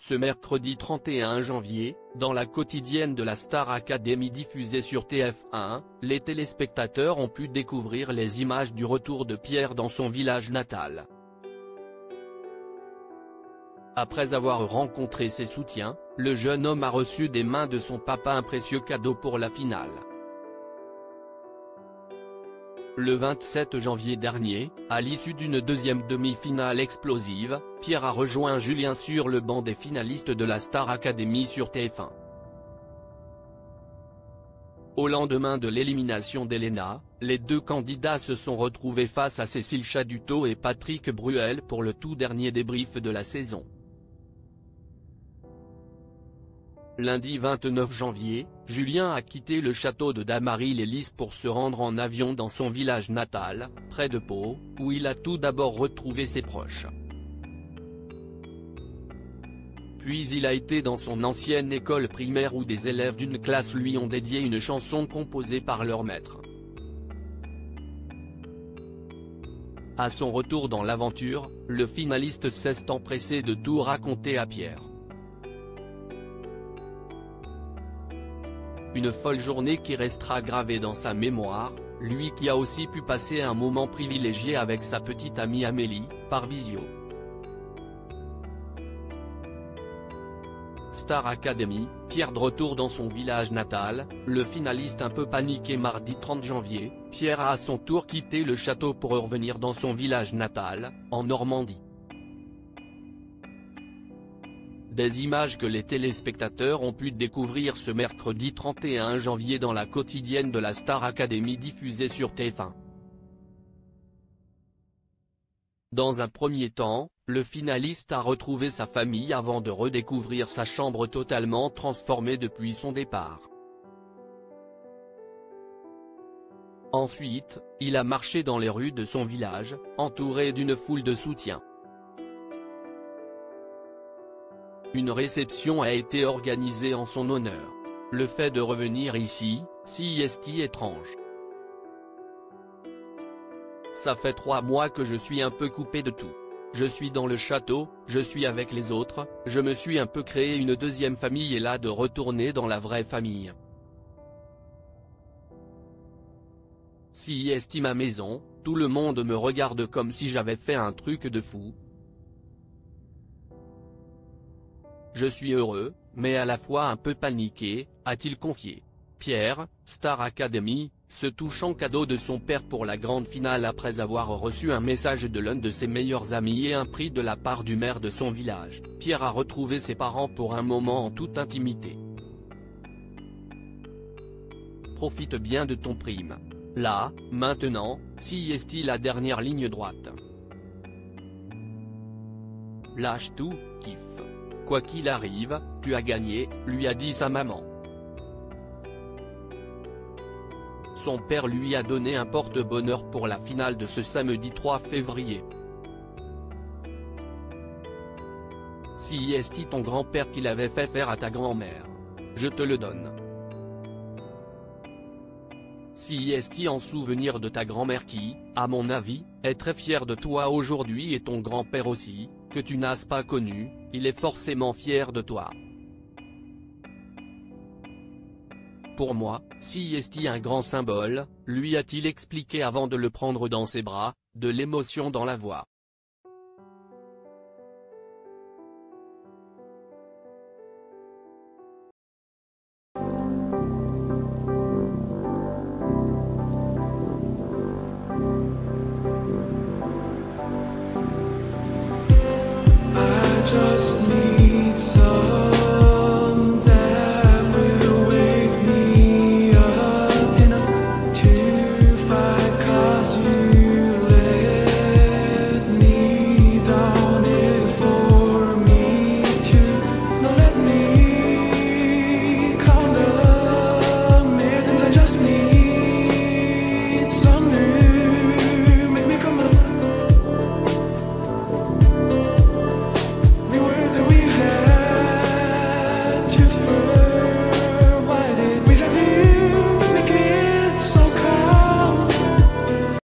Ce mercredi 31 janvier, dans la quotidienne de la Star Academy diffusée sur TF1, les téléspectateurs ont pu découvrir les images du retour de Pierre dans son village natal. Après avoir rencontré ses soutiens, le jeune homme a reçu des mains de son papa un précieux cadeau pour la finale. Le 27 janvier dernier, à l'issue d'une deuxième demi-finale explosive, Pierre a rejoint Julien sur le banc des finalistes de la Star Academy sur TF1. Au lendemain de l'élimination d'Elena, les deux candidats se sont retrouvés face à Cécile Chaduteau et Patrick Bruel pour le tout dernier débrief de la saison. Lundi 29 janvier, Julien a quitté le château de Damary-les-Lys pour se rendre en avion dans son village natal, près de Pau, où il a tout d'abord retrouvé ses proches. Puis il a été dans son ancienne école primaire où des élèves d'une classe lui ont dédié une chanson composée par leur maître. À son retour dans l'aventure, le finaliste s'est empressé de tout raconter à Pierre. Une folle journée qui restera gravée dans sa mémoire, lui qui a aussi pu passer un moment privilégié avec sa petite amie Amélie, par visio. Star Academy, Pierre de retour dans son village natal, le finaliste un peu paniqué mardi 30 janvier, Pierre a à son tour quitté le château pour revenir dans son village natal, en Normandie. Des images que les téléspectateurs ont pu découvrir ce mercredi 31 janvier dans la quotidienne de la Star Academy diffusée sur TF1. Dans un premier temps, le finaliste a retrouvé sa famille avant de redécouvrir sa chambre totalement transformée depuis son départ. Ensuite, il a marché dans les rues de son village, entouré d'une foule de soutien. Une réception a été organisée en son honneur. Le fait de revenir ici, si est étrange. Ça fait 3 mois que je suis un peu coupé de tout. Je suis dans le château, je suis avec les autres, je me suis un peu créé une deuxième famille et là de retourner dans la vraie famille. Si est ma maison, tout le monde me regarde comme si j'avais fait un truc de fou. Je suis heureux, mais à la fois un peu paniqué, a-t-il confié. Pierre, Star Academy, ce touchant cadeau de son père pour la grande finale après avoir reçu un message de l'un de ses meilleurs amis et un prix de la part du maire de son village. Pierre a retrouvé ses parents pour un moment en toute intimité. Profite bien de ton prime. Là, maintenant, si est la dernière ligne droite. Lâche tout, kiffe. Quoi qu'il arrive, tu as gagné, lui a dit sa maman. Son père lui a donné un porte-bonheur pour la finale de ce samedi 3 février. Si est ton grand-père qu'il avait fait faire à ta grand-mère. Je te le donne. Si est en souvenir de ta grand-mère qui, à mon avis, est très fière de toi aujourd'hui et ton grand-père aussi, que tu n'as pas connu, il est forcément fier de toi. Pour moi, si est un grand symbole, lui a-t-il expliqué avant de le prendre dans ses bras, de l'émotion dans la voix.